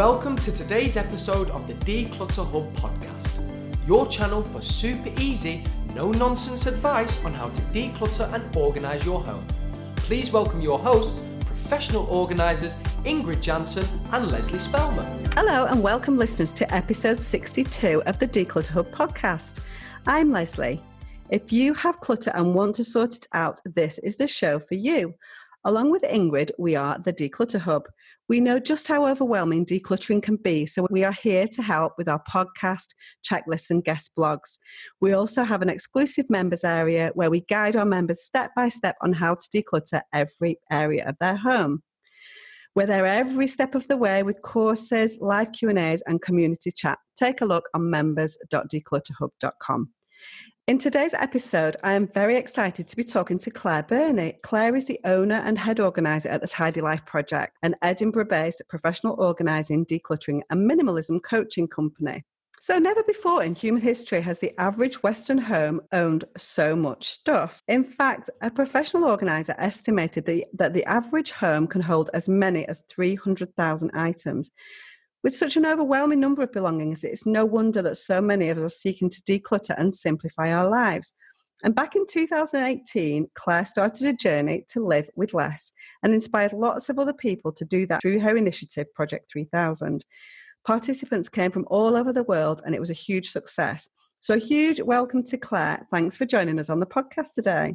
Welcome to today's episode of the Declutter Hub podcast, your channel for super easy, no-nonsense advice on how to declutter and organise your home. Please welcome your hosts, professional organisers Ingrid Jansen and Lesley Spellman. Hello and welcome listeners to episode 62 of the Declutter Hub podcast. I'm Lesley. If you have clutter and want to sort it out, this is the show for you. Along with Ingrid, we are the Declutter Hub. We know just how overwhelming decluttering can be, so we are here to help with our podcast, checklists and guest blogs. We also have an exclusive members area where we guide our members step by step on how to declutter every area of their home. We're there every step of the way with courses, live Q&As and community chat. Take a look on members.declutterhub.com. In today's episode, I am very excited to be talking to Claire Birnie. Claire is the owner and head organiser at the Tidy Life Project, an Edinburgh-based professional organising, decluttering and minimalism coaching company. So never before in human history has the average Western home owned so much stuff. In fact, a professional organiser estimated that the average home can hold as many as 300,000 items. With such an overwhelming number of belongings, it's no wonder that so many of us are seeking to declutter and simplify our lives. And back in 2018, Claire started a journey to live with less and inspired lots of other people to do that through her initiative, Project 3000. Participants came from all over the world and it was a huge success. So a huge welcome to Claire. Thanks for joining us on the podcast today.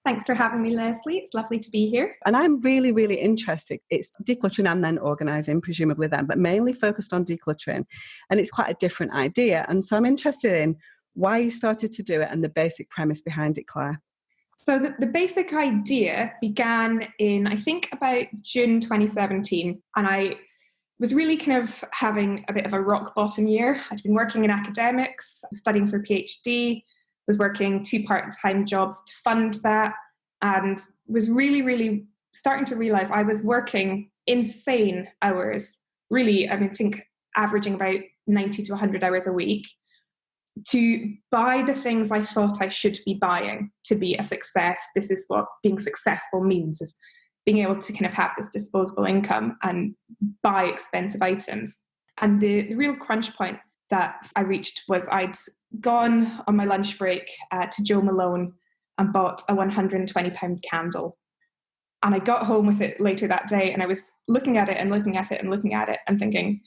Thanks for having me, Lesley. It's lovely to be here. And I'm really, really interested. It's decluttering and then organising, presumably then, but mainly focused on decluttering. And it's quite a different idea. And so I'm interested in why you started to do it and the basic premise behind it, Claire. So the basic idea began in, I think, about June 2017. And I was really kind of having a bit of a rock bottom year. I'd been working in academics, studying for a PhD, was working 2 part-time jobs to fund that, and was really starting to realise I was working insane hours, really, I think averaging about 90 to 100 hours a week, to buy the things I thought I should be buying to be a success. This is what being successful means, is being able to kind of have this disposable income and buy expensive items. And the real crunch point that I reached was I'd gone on my lunch break to Joe Malone and bought a £120 candle. And I got home with it later that day and I was looking at it and looking at it and looking at it and thinking,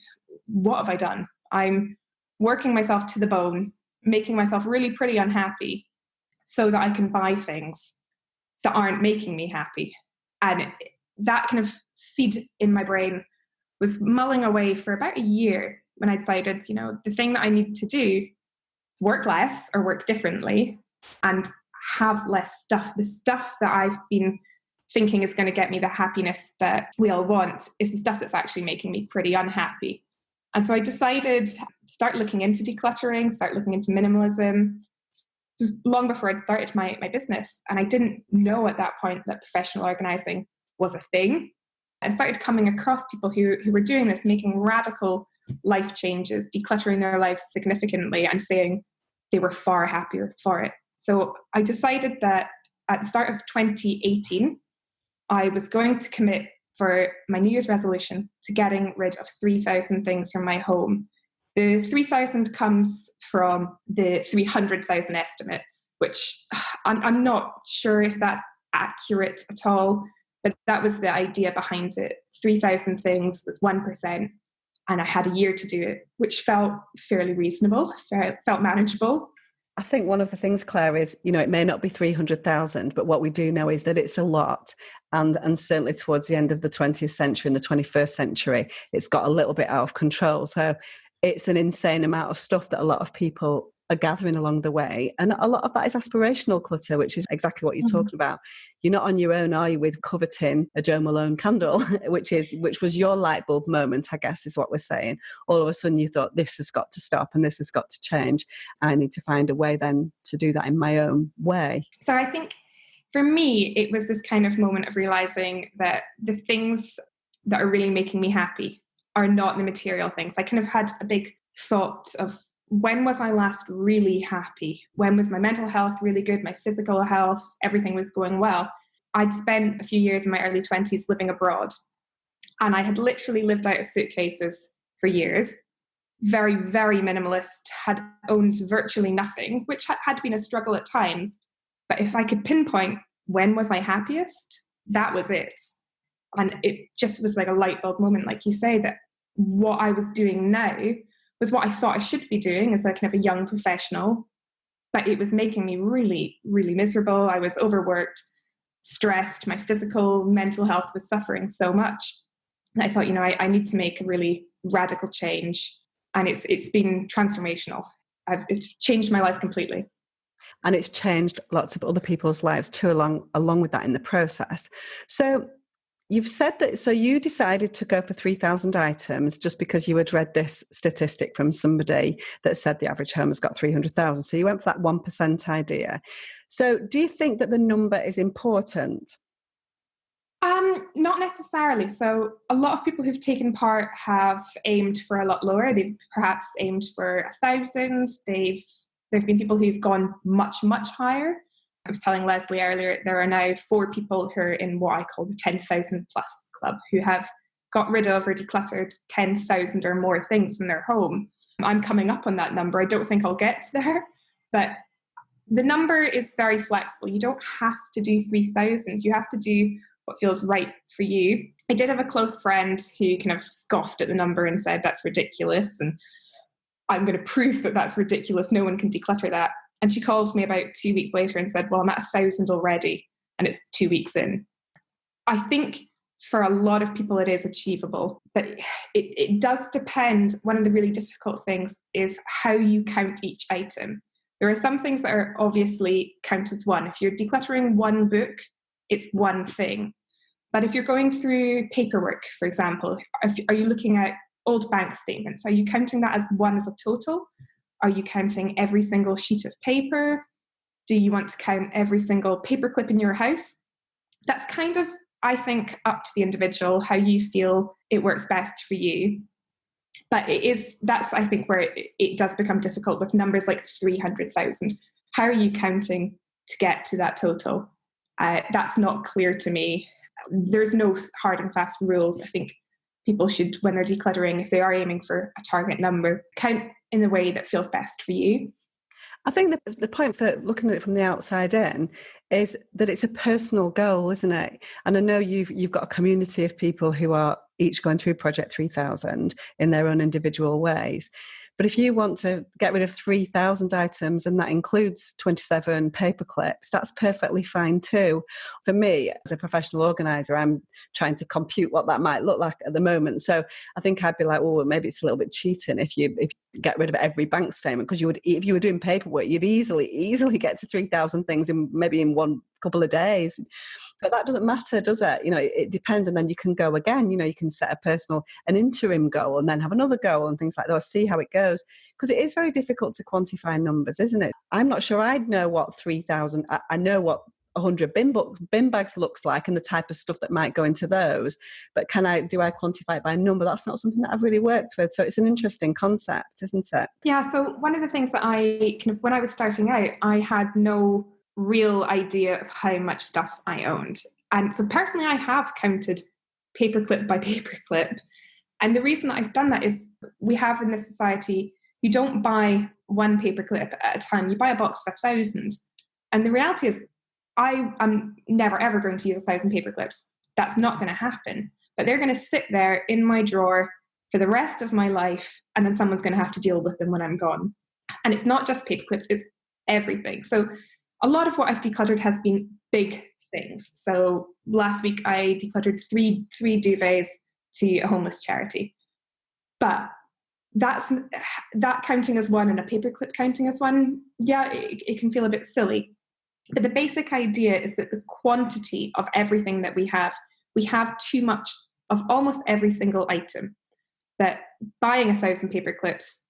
what have I done? I'm working myself to the bone, making myself really pretty unhappy so that I can buy things that aren't making me happy. And that kind of seed in my brain was mulling away for about a year when I decided, the thing that I need to do, work less or work differently and have less stuff. The stuff that I've been thinking is going to get me the happiness that we all want is the stuff that's actually making me pretty unhappy. And so I decided to start looking into decluttering, start looking into minimalism, just long before I'd started my business. And I didn't know at that point that professional organising was a thing. And started coming across people who were doing this, making radical life changes, decluttering their lives significantly and saying they were far happier for it. So I decided that at the start of 2018, I was going to commit for my New Year's resolution to getting rid of 3,000 things from my home. The 3,000 comes from the 300,000 estimate, which I'm not sure if that's accurate at all, but that was the idea behind it. 3,000 things was 1%. And I had a year to do it, which felt fairly reasonable, felt manageable. I think one of the things, Claire, is, it may not be 300,000, but what we do know is that it's a lot. And certainly towards the end of the 20th century and the 21st century, it's got a little bit out of control. So it's an insane amount of stuff that a lot of people are gathering along the way. And a lot of that is aspirational clutter, which is exactly what you're talking about. You're not on your own, are you, with coveting a Joe Malone candle, which was your light bulb moment, I guess, is what we're saying. All of a sudden you thought, this has got to stop and this has got to change. I need to find a way then to do that in my own way. So I think for me, it was this kind of moment of realizing that the things that are really making me happy are not the material things. I kind of had a big thought of, when was I last really happy? When was my mental health really good? My physical health, everything was going well. I'd spent a few years in my early 20s living abroad, and I had literally lived out of suitcases for years, very, very minimalist, had owned virtually nothing, which had been a struggle at times. But if I could pinpoint when was I happiest, that was it. And it just was like a light bulb moment, like you say, that what I was doing now was what I thought I should be doing as a kind of a young professional. But it was making me really, really miserable. I was overworked, stressed. My physical, mental health was suffering so much. And I thought, I need to make a really radical change. And it's been transformational. It's changed my life completely. And it's changed lots of other people's lives too, along with that in the process. So you've said that, so you decided to go for 3,000 items just because you had read this statistic from somebody that said the average home has got 300,000. So you went for that 1% idea. So do you think that the number is important? Not necessarily. So a lot of people who've taken part have aimed for a lot lower. They've perhaps aimed for 1,000. There've been people who've gone much, much higher. I was telling Lesley earlier, there are now 4 people who are in what I call the 10,000 plus club, who have got rid of or decluttered 10,000 or more things from their home. I'm coming up on that number. I don't think I'll get there, but the number is very flexible. You don't have to do 3,000. You have to do what feels right for you. I did have a close friend who kind of scoffed at the number and said, that's ridiculous. And I'm going to prove that that's ridiculous. No one can declutter that. And she called me about 2 weeks later and said, well, I'm at 1,000 already. And it's 2 weeks in. I think for a lot of people, it is achievable, but it does depend. One of the really difficult things is how you count each item. There are some things that are obviously count as one. If you're decluttering one book, it's one thing. But if you're going through paperwork, for example, are you looking at old bank statements? Are you counting that as one as a total? Are you counting every single sheet of paper? Do you want to count every single paperclip in your house? That's kind of, I think, up to the individual, how you feel it works best for you. But that's, I think, where it does become difficult with numbers like 300,000. How are you counting to get to that total? That's not clear to me. There's no hard and fast rules. I think people should, when they're decluttering, if they are aiming for a target number, count in the way that feels best for you. I think the point for looking at it from the outside in is that it's a personal goal, isn't it? And I know you've got a community of people who are each going through Project 3000 in their own individual ways. But if you want to get rid of 3,000 items, and that includes 27 paper clips, that's perfectly fine too. For me, as a professional organiser, I'm trying to compute what that might look like at the moment. So I think I'd be like, well, maybe it's a little bit cheating if you get rid of every bank statement, because if you were doing paperwork, you'd easily get to 3,000 things in one couple of days. But that doesn't matter, does it? It depends, and then you can go again. You can set an interim goal and then have another goal and things like that, or see how it goes, because it is very difficult to quantify numbers, isn't it? I'm not sure I'd know what 3,000, I know what 100 bin bags looks like and the type of stuff that might go into those, but do I quantify it by a number? That's not something that I've really worked with. So it's an interesting concept, isn't it? Yeah, so one of the things that when I was starting out, I had no real idea of how much stuff I owned. And so personally, I have counted paperclip by paperclip. And the reason that I've done that is we have in this society, you don't buy one paperclip at a time, you buy a box of 1,000. And the reality is, I am never ever going to use 1,000 paperclips. That's not going to happen. But they're going to sit there in my drawer for the rest of my life, and then someone's going to have to deal with them when I'm gone. And it's not just paperclips, it's everything. So a lot of what I've decluttered has been big things. So last week I decluttered three duvets to a homeless charity. But that counting as one and a paperclip counting as one, yeah, it can feel a bit silly. But the basic idea is that the quantity of everything that we have too much of almost every single item. That buying 1,000 paper clips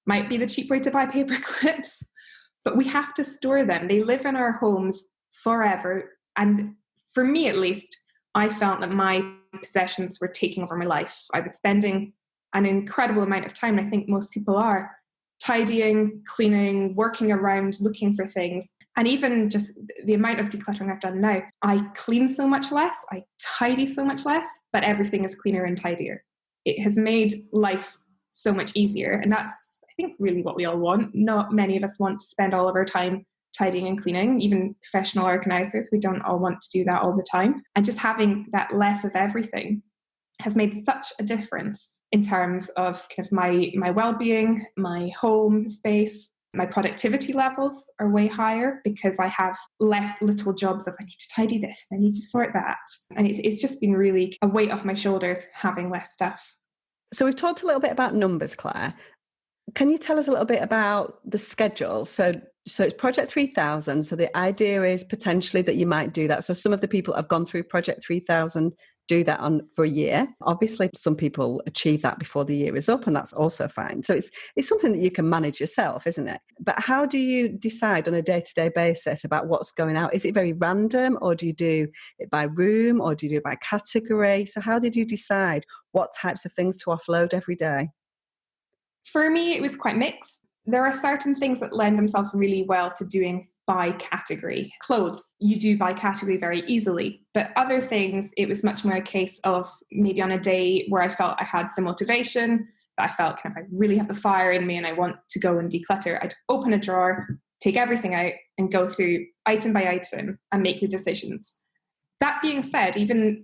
might be the cheap way to buy paper clips, but we have to store them. They live in our homes forever. And for me, at least, I felt that my possessions were taking over my life. I was spending an incredible amount of time, and I think most people are, tidying, cleaning, working around, looking for things. And even just the amount of decluttering I've done now, I clean so much less, I tidy so much less, but everything is cleaner and tidier. It has made life so much easier. And that's, I think, really what we all want. Not many of us want to spend all of our time tidying and cleaning. Even professional organisers, we don't all want to do that all the time. And just having that less of everything has made such a difference in terms of kind of my well-being, my home space. My productivity levels are way higher because I have less little jobs of I need to tidy this, I need to sort that. And it's just been really a weight off my shoulders having less stuff. So we've talked a little bit about numbers, Claire. Can you tell us a little bit about the schedule? So it's Project 3000. So the idea is potentially that you might do that. So some of the people that have gone through Project 3000 do that for a year. Obviously, some people achieve that before the year is up, and that's also fine. So it's something that you can manage yourself, isn't it? But how do you decide on a day-to-day basis about what's going out? Is it very random, or do you do it by room, or do you do it by category? So how did you decide what types of things to offload every day? For me, it was quite mixed. There are certain things that lend themselves really well to doing by category. Clothes, you do by category very easily. But other things, it was much more a case of maybe on a day where I felt I had the motivation, that I felt kind of I really have the fire in me and I want to go and declutter. I'd open a drawer, take everything out and go through item by item and make the decisions. That being said, even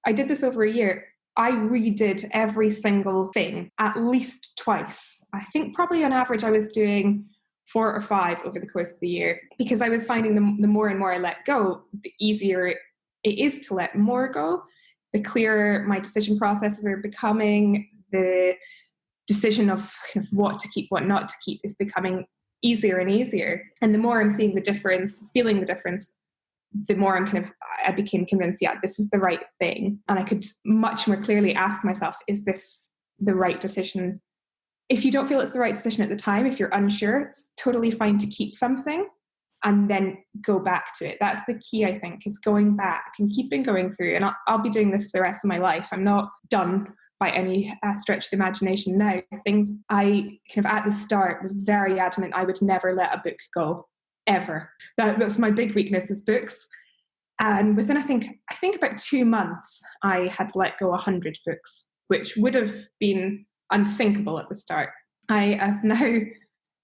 I did this over a year. I redid every single thing at least twice. I think probably on average I was doing 4 or 5 over the course of the year, because I was finding the more and more I let go, the easier it is to let more go, the clearer my decision processes are becoming, the decision of kind of what to keep, what not to keep is becoming easier and easier. And the more I'm seeing the difference, feeling the difference, the more I became convinced, yeah, this is the right thing. And I could much more clearly ask myself, is this the right decision? If you don't feel it's the right decision at the time, if you're unsure, it's totally fine to keep something and then go back to it. That's the key, I think, is going back and keeping going through. And I'll be doing this for the rest of my life. I'm not done by any stretch of the imagination now. Things I kind of at the start was very adamant I would never let a book go, ever. That's my big weakness, is books. And within, I think about 2 months, I had let go 100 books, which would have been unthinkable at the start. I have now,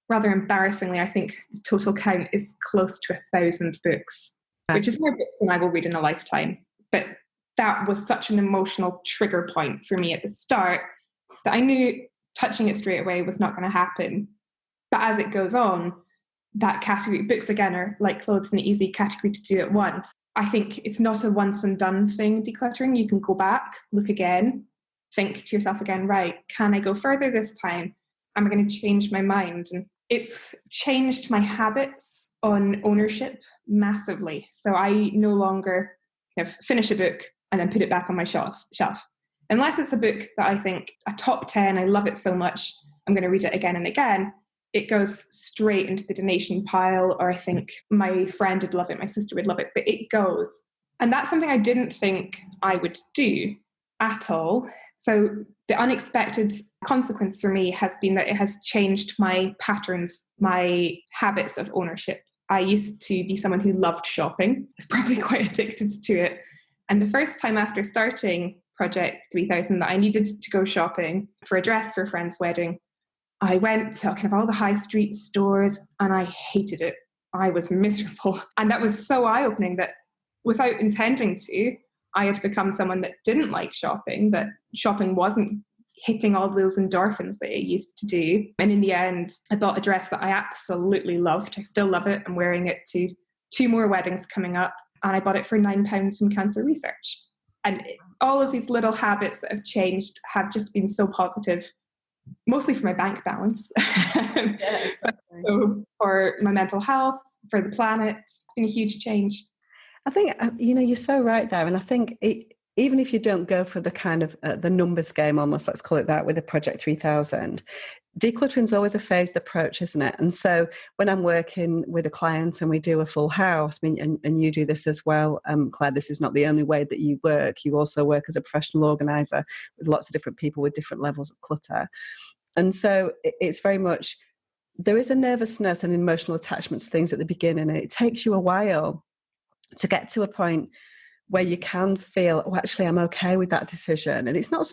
rather embarrassingly, I think the total count is close to 1,000 books, which is more books than I will read in a lifetime. But that was such an emotional trigger point for me at the start that I knew touching it straight away was not going to happen. But as it goes on, that category, books again are like clothes, an easy category to do at once. I think it's not a once and done thing, decluttering. You can go back, look again, think to yourself again, right, can I go further this time? Am I going to change my mind? And it's changed my habits on ownership massively. So I no longer kind of finish a book and then put it back on my shelf. Unless it's a book that I think a top 10, I love it so much, I'm going to read it again and again. It goes straight into the donation pile, or I think my friend would love it, my sister would love it, but it goes. And that's something I didn't think I would do at all. So the unexpected consequence for me has been that it has changed my patterns, my habits of ownership. I used to be someone who loved shopping. I was probably quite addicted to it. And the first time after starting Project 3000 that I needed to go shopping for a dress for a friend's wedding, I went to kind of all the high street stores and I hated it. I was miserable. And that was so eye-opening that without intending to, I had become someone that didn't like shopping, that shopping wasn't hitting all those endorphins that it used to do. And in the end, I bought a dress that I absolutely loved. I still love it. I'm wearing it to 2 more weddings coming up. And I bought it for £9 from Cancer Research. And all of these little habits that have changed have just been so positive, mostly for my bank balance, but also for my mental health, for the planet. It's been a huge change. I think, you're so right there. And I think even if you don't go for the kind of the numbers game, almost, let's call it that, with the Project 3000, decluttering is always a phased approach, isn't it? And so when I'm working with a client and we do a full house, I mean, and you do this as well, Claire, this is not the only way that you work. You also work as a professional organiser with lots of different people with different levels of clutter. And so it's very much, there is a nervousness and emotional attachment to things at the beginning, and it takes you a while to get to a point where you can feel, oh, actually, I'm okay with that decision. And it's not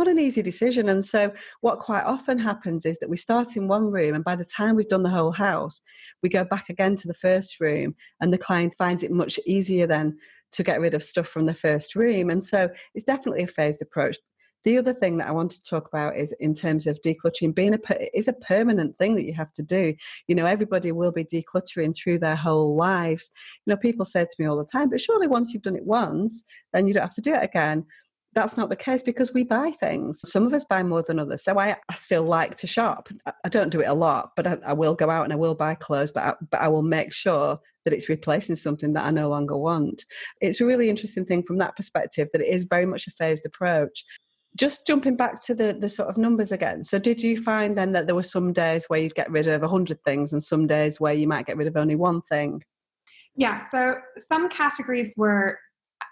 an easy decision. And so what quite often happens is that we start in one room, and by the time we've done the whole house, we go back again to the first room, and the client finds it much easier then to get rid of stuff from the first room. And so it's definitely a phased approach. The other thing that I want to talk about is in terms of decluttering, is a permanent thing that you have to do. You know, everybody will be decluttering through their whole lives. You know, people say to me all the time, but surely once you've done it once, then you don't have to do it again. That's not the case, because we buy things. Some of us buy more than others. So I still like to shop. I don't do it a lot, but I will go out and I will buy clothes, but I will make sure that it's replacing something that I no longer want. It's a really interesting thing from that perspective, that it is very much a phased approach. Just jumping back to the sort of numbers again. So did you find then that there were some days where you'd get rid of 100 things and some days where you might get rid of only one thing? Yeah, so some categories were,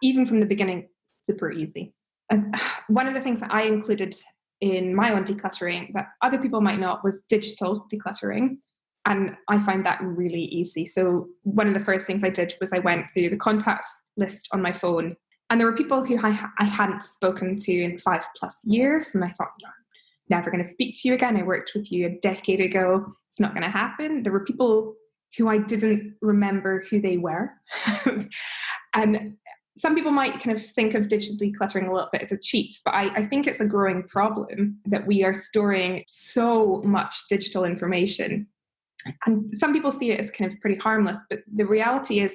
even from the beginning, super easy. And one of the things that I included in my own decluttering that other people might not was digital decluttering. And I find that really easy. So one of the first things I did was I went through the contacts list on my phone. And there were people who I hadn't spoken to in 5+ years. And I thought, no, never going to speak to you again. I worked with you a decade ago. It's not going to happen. There were people who I didn't remember who they were. And some people might kind of think of digital decluttering a little bit as a cheat, but I think it's a growing problem that we are storing so much digital information. And some people see it as kind of pretty harmless, but the reality is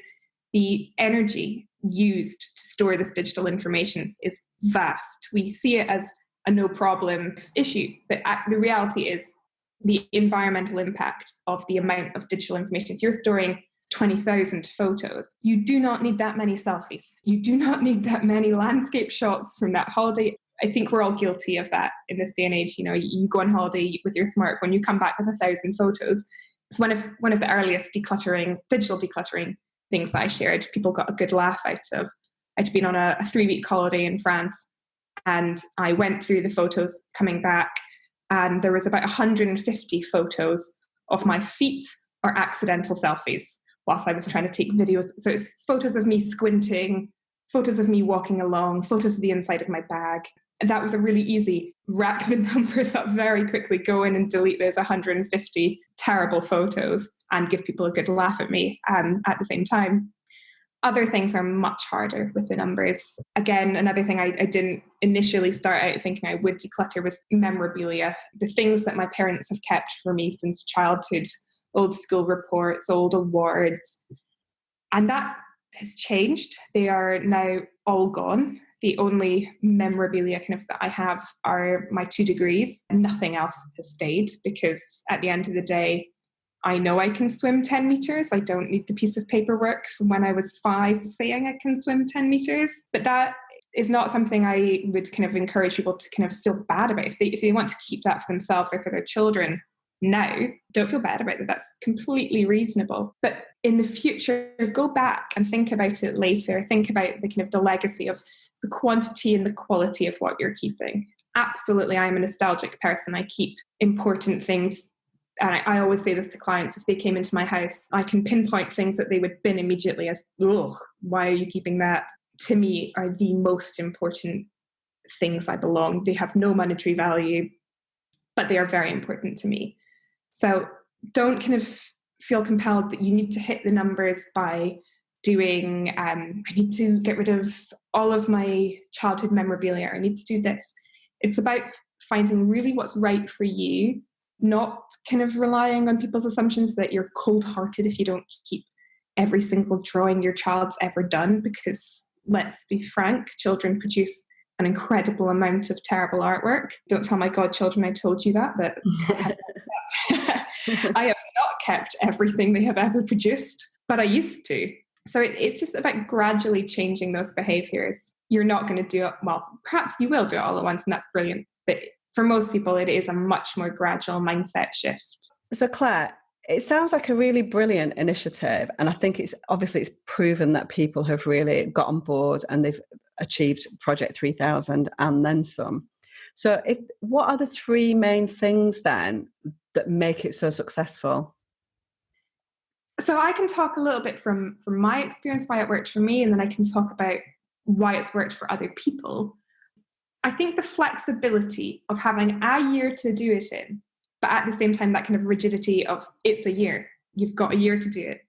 the energy used to store this digital information is vast. We see it as a no problem issue, but the reality is the environmental impact of the amount of digital information. If you're storing 20,000 photos, you do not need that many selfies. You do not need that many landscape shots from that holiday. I think we're all guilty of that in this day and age. You know, you go on holiday with your smartphone, you come back with 1,000 photos. It's one of the earliest digital decluttering things that I shared. People got a good laugh out of. I'd been on a 3-week holiday in France, and I went through the photos coming back, and there was about 150 photos of my feet or accidental selfies whilst I was trying to take videos. So it's photos of me squinting, photos of me walking along, photos of the inside of my bag. And that was a really easy, rack the numbers up very quickly, go in and delete those 150 terrible photos and give people a good laugh at me at the same time. Other things are much harder with the numbers. Again, another thing I didn't initially start out thinking I would declutter was memorabilia, the things that my parents have kept for me since childhood, old school reports, old awards. And that has changed. They are now all gone. The only memorabilia kind of that I have are my 2 degrees, and nothing else has stayed, because at the end of the day, I know I can swim 10 meters. I don't need the piece of paperwork from when I was 5 saying I can swim 10 meters. But that is not something I would kind of encourage people to kind of feel bad about. If they want to keep that for themselves or for their children now, don't feel bad about it. That's completely reasonable. But in the future, go back and think about it later. Think about the kind of the legacy of the quantity and the quality of what you're keeping. Absolutely, I'm a nostalgic person. I keep important things. And I always say this to clients, if they came into my house, I can pinpoint things that they would bin immediately as, ugh, why are you keeping that? To me, are the most important things I belong. They have no monetary value, but they are very important to me. So don't kind of feel compelled that you need to hit the numbers by doing, I need to get rid of all of my childhood memorabilia, or I need to do this. It's about finding really what's right for you, not kind of relying on people's assumptions that you're cold-hearted if you don't keep every single drawing your child's ever done, because let's be frank, children produce an incredible amount of terrible artwork. Don't tell my godchildren I told you that, but I have not kept everything they have ever produced, but I used to. So it's just about gradually changing those behaviors. You're not going to do it, well, perhaps you will do it all at once, and that's brilliant. But for most people, it is a much more gradual mindset shift. So Claire, it sounds like a really brilliant initiative. And I think it's proven that people have really got on board and they've achieved Project 3000 and then some. So what are the 3 main things then that make it so successful? So I can talk a little bit from my experience, why it worked for me, and then I can talk about why it's worked for other people. I think the flexibility of having a year to do it in, but at the same time, that kind of rigidity of it's a year, you've got a year to do it.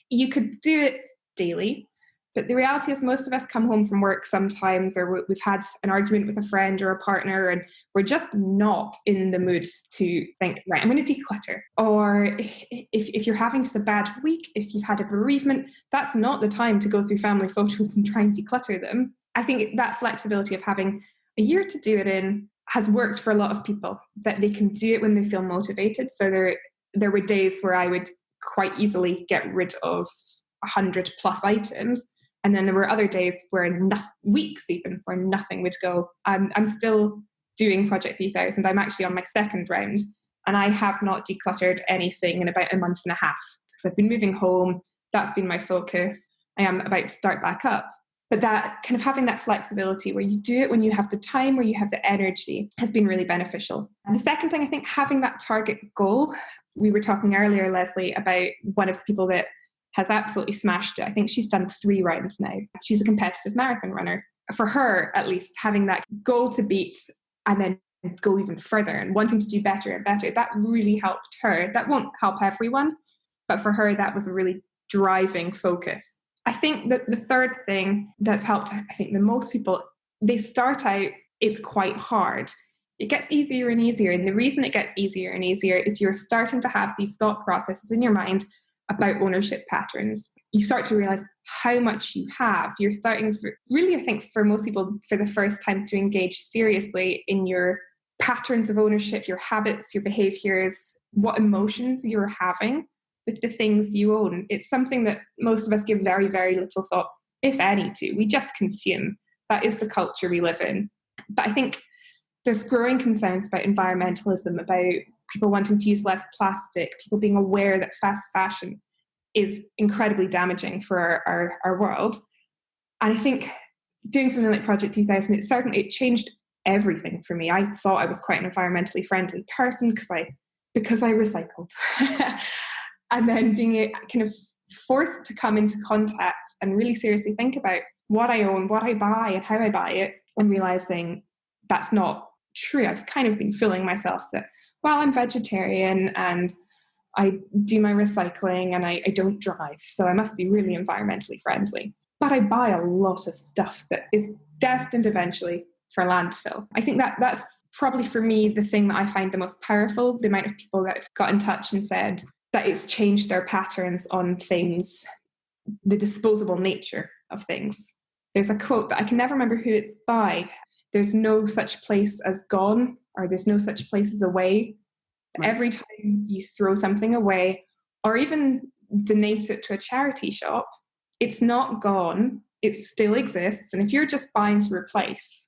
You could do it daily, but the reality is most of us come home from work sometimes, or we've had an argument with a friend or a partner, and we're just not in the mood to think, right, I'm going to declutter. Or if you're having just a bad week, if you've had a bereavement, that's not the time to go through family photos and try and declutter them. I think that flexibility of having a year to do it in has worked for a lot of people, that they can do it when they feel motivated. So there were days where I would quite easily get rid of 100 plus items. And then there were other days where weeks even, where nothing would go. I'm still doing Project 3000. I'm actually on my second round, and I have not decluttered anything in about a month and a half because I've been moving home. That's been my focus. I am about to start back up. But that kind of having that flexibility where you do it when you have the time, where you have the energy, has been really beneficial. And the second thing, I think, having that target goal. We were talking earlier, Lesley, about one of the people that has absolutely smashed it. I think she's done 3 rounds now. She's a competitive marathon runner. For her, at least, having that goal to beat and then go even further and wanting to do better and better, that really helped her. That won't help everyone, but for her, that was a really driving focus. I think that the third thing that's helped, I think, the most people, they start out, it's quite hard. It gets easier and easier. And the reason it gets easier and easier is you're starting to have these thought processes in your mind about ownership patterns. You start to realize how much you have. You're starting, really, I think, for most people, for the first time, to engage seriously in your patterns of ownership, your habits, your behaviors, what emotions you're having with the things you own. It's something that most of us give very, very little thought, if any, to. We just consume. That is the culture we live in. But I think there's growing concerns about environmentalism, about people wanting to use less plastic, people being aware that fast fashion is incredibly damaging for our world. And I think doing something like Project 2000, it changed everything for me. I thought I was quite an environmentally friendly person because I recycled. And then being kind of forced to come into contact and really seriously think about what I own, what I buy, and how I buy it, and realizing that's not true. I've kind of been fooling myself that, well, I'm vegetarian and I do my recycling and I don't drive, so I must be really environmentally friendly. But I buy a lot of stuff that is destined eventually for landfill. I think that's probably, for me, the thing that I find the most powerful, the amount of people that have got in touch and said that it's changed their patterns on things, the disposable nature of things. There's a quote that I can never remember who it's by. There's no such place as gone, or there's no such place as away. Right. Every time you throw something away, or even donate it to a charity shop, it's not gone, it still exists. And if you're just buying to replace,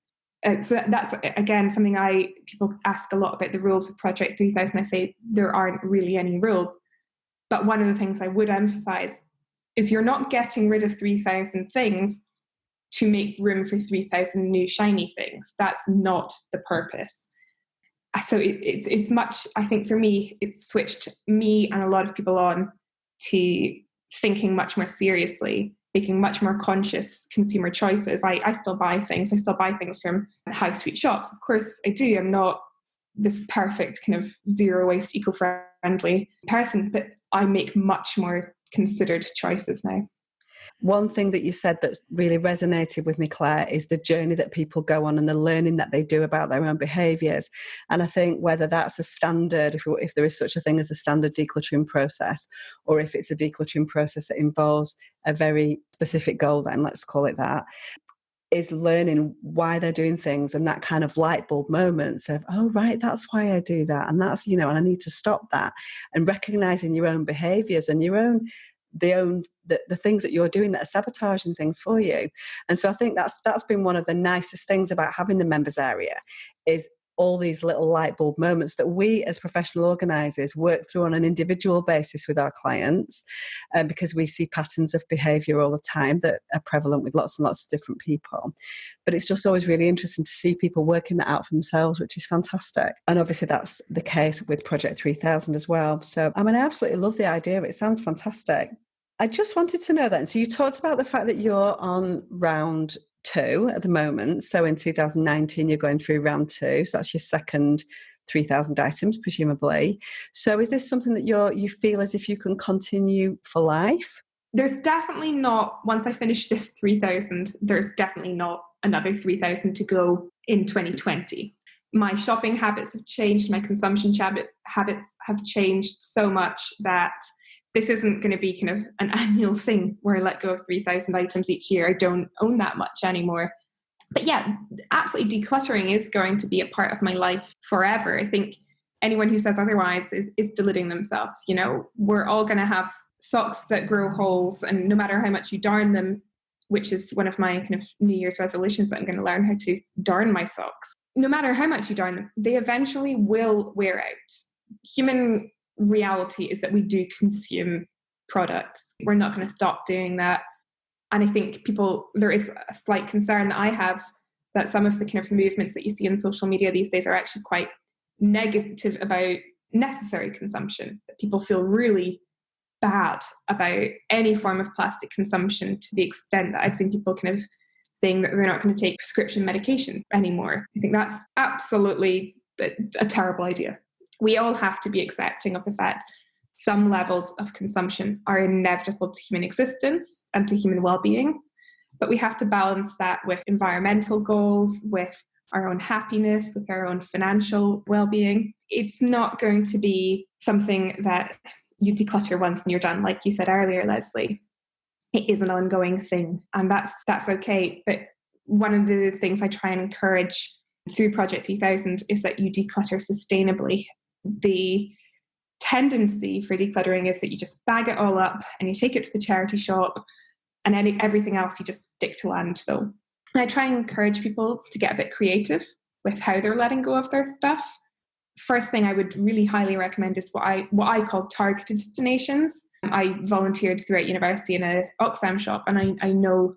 so that's, again, something people ask a lot about the rules of Project 3000. I say there aren't really any rules. But one of the things I would emphasize is you're not getting rid of 3,000 things to make room for 3,000 new shiny things. That's not the purpose. So it's much, I think for me, it's switched me and a lot of people on to thinking much more seriously, making much more conscious consumer choices. I still buy things. I still buy things from high street shops. Of course I do. I'm not this perfect kind of zero waste, eco-friendly person, but I make much more considered choices now. One thing that you said that really resonated with me, Claire, is the journey that people go on and the learning that they do about their own behaviours. And I think whether that's a standard, if there is such a thing as a standard decluttering process, or if it's a decluttering process that involves a very specific goal, then let's call it that, is learning why they're doing things, and that kind of light bulb moments of, oh, right, that's why I do that. And that's, and I need to stop that. And recognising your own behaviours and the things that you're doing that are sabotaging things for you. And so I think that's been one of the nicest things about having the members area, is all these little light bulb moments that we as professional organisers work through on an individual basis with our clients, because we see patterns of behaviour all the time that are prevalent with lots and lots of different people. But it's just always really interesting to see people working that out for themselves, which is fantastic. And obviously that's the case with Project 3000 as well. So I mean, I absolutely love the idea. It sounds fantastic. I just wanted to know then, so you talked about the fact that you're on round 2 at the moment. So in 2019, you're going through round 2. So that's your second 3,000 items, presumably. So is this something that you feel as if you can continue for life? There's definitely not, once I finish this 3,000, there's definitely not another 3,000 to go in 2020. My shopping habits have changed. My consumption habits have changed so much that this isn't going to be kind of an annual thing where I let go of 3,000 items each year. I don't own that much anymore. But yeah, absolutely, decluttering is going to be a part of my life forever. I think anyone who says otherwise is deluding themselves. You know, we're all going to have socks that grow holes, and no matter how much you darn them, which is one of my kind of New Year's resolutions, that I'm going to learn how to darn my socks. No matter how much you darn them, they eventually will wear out. Human reality is that we do consume products. We're not going to stop doing that. And I think there is a slight concern that I have that some of the kind of movements that you see in social media these days are actually quite negative about necessary consumption, that people feel really bad about any form of plastic consumption, to the extent that I've seen people kind of saying that they're not going to take prescription medication anymore. I think that's absolutely a terrible idea. We all have to be accepting of the fact some levels of consumption are inevitable to human existence and to human well-being, but we have to balance that with environmental goals, with our own happiness, with our own financial well-being. It's not going to be something that you declutter once and you're done, like you said earlier, Lesley. It is an ongoing thing, and that's okay. But one of the things I try and encourage through Project 3000 is that you declutter sustainably. The tendency for decluttering is that you just bag it all up and you take it to the charity shop, and everything else you just stick to landfill. And I try and encourage people to get a bit creative with how they're letting go of their stuff. First thing I would really highly recommend is what I call targeted donations. I volunteered throughout university in a Oxfam shop, and I know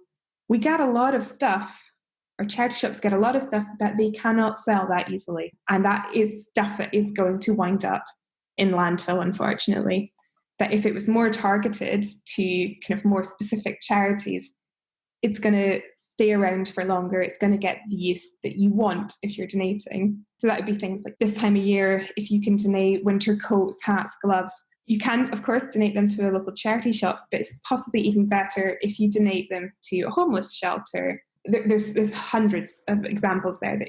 we get a lot of stuff, or charity shops get a lot of stuff that they cannot sell that easily. And that is stuff that is going to wind up in landfill, unfortunately. That if it was more targeted to kind of more specific charities, it's going to stay around for longer. It's going to get the use that you want if you're donating. So that would be things like this time of year, if you can donate winter coats, hats, gloves. You can, of course, donate them to a local charity shop, but it's possibly even better if you donate them to a homeless shelter. There's hundreds of examples there. That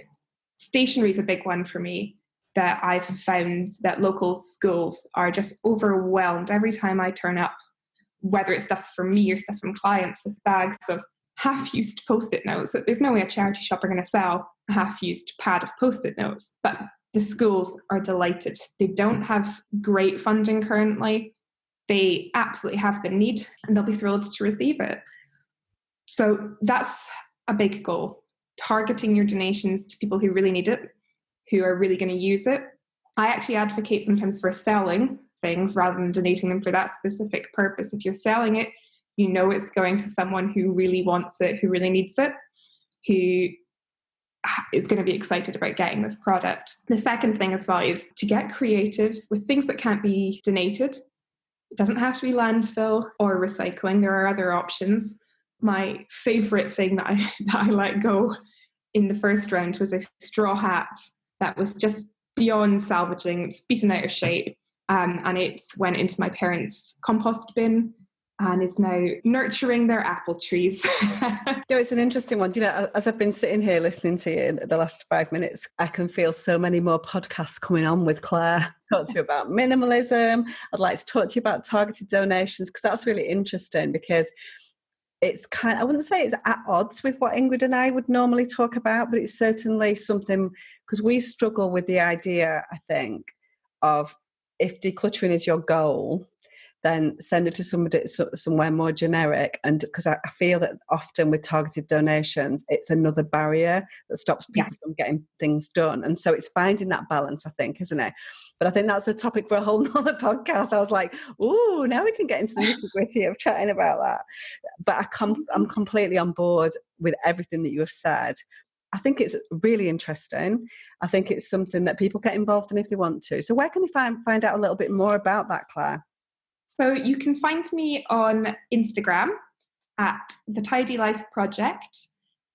stationery is a big one for me, that I've found that local schools are just overwhelmed every time I turn up, whether it's stuff from me or stuff from clients, with bags of half-used Post-it notes. There's no way a charity shop are going to sell a half-used pad of Post-it notes, but the schools are delighted. They don't have great funding currently. They absolutely have the need, and they'll be thrilled to receive it. So that's a big goal, targeting your donations to people who really need it, who are really going to use it. I actually advocate sometimes for selling things rather than donating them for that specific purpose. If you're selling it, you know it's going to someone who really wants it, who really needs it, who is going to be excited about getting this product. The second thing as well is to get creative with things that can't be donated. It doesn't have to be landfill or recycling. There are other options. My favourite thing that I let go in the first round was a straw hat that was just beyond salvaging. It's beaten out of shape, and it went into my parents' compost bin and is now nurturing their apple trees. It's an interesting one. As I've been sitting here listening to you in the last 5 minutes, I can feel so many more podcasts coming on with Claire. Talk to you about minimalism. I'd like to talk to you about targeted donations, because that's really interesting, because it's I wouldn't say it's at odds with what Ingrid and I would normally talk about, but it's certainly something, because we struggle with the idea, I think, of if decluttering is your goal, then send it to somebody somewhere more generic. And because I feel that often with targeted donations, it's another barrier that stops people from getting things done. And so it's finding that balance, I think, isn't it? But I think that's a topic for a whole nother podcast. I was like, ooh, now we can get into the nitty-gritty of chatting about that. But I'm completely on board with everything that you have said. I think it's really interesting. I think it's something that people get involved in if they want to. So where can they find out a little bit more about that, Claire? So you can find me on Instagram at the Tidy Life Project.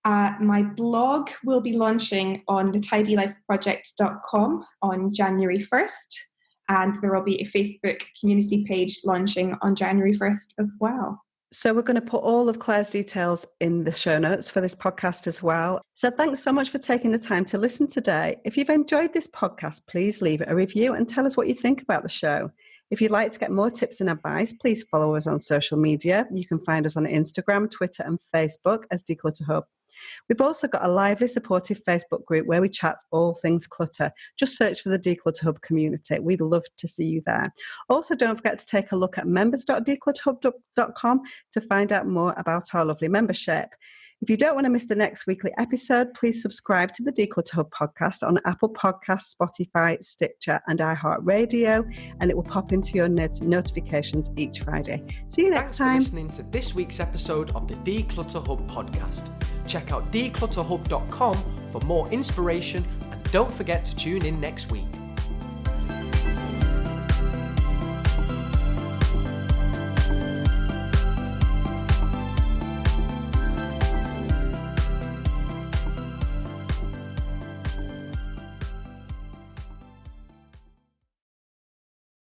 My blog will be launching on thetidylifeproject.com on January 1st. And there will be a Facebook community page launching on January 1st as well. So we're going to put all of Claire's details in the show notes for this podcast as well. So thanks so much for taking the time to listen today. If you've enjoyed this podcast, please leave it a review and tell us what you think about the show. If you'd like to get more tips and advice, please follow us on social media. You can find us on Instagram, Twitter and Facebook as Declutter Hub. We've also got a lively, supportive Facebook group where we chat all things clutter. Just search for the Declutter Hub community. We'd love to see you there. Also, don't forget to take a look at members.declutterhub.com to find out more about our lovely membership. If you don't want to miss the next weekly episode, please subscribe to the Declutter Hub podcast on Apple Podcasts, Spotify, Stitcher and iHeartRadio, and it will pop into your notifications each Friday. See you next time. Thanks for listening to this week's episode of the Declutter Hub podcast. Check out declutterhub.com for more inspiration and don't forget to tune in next week.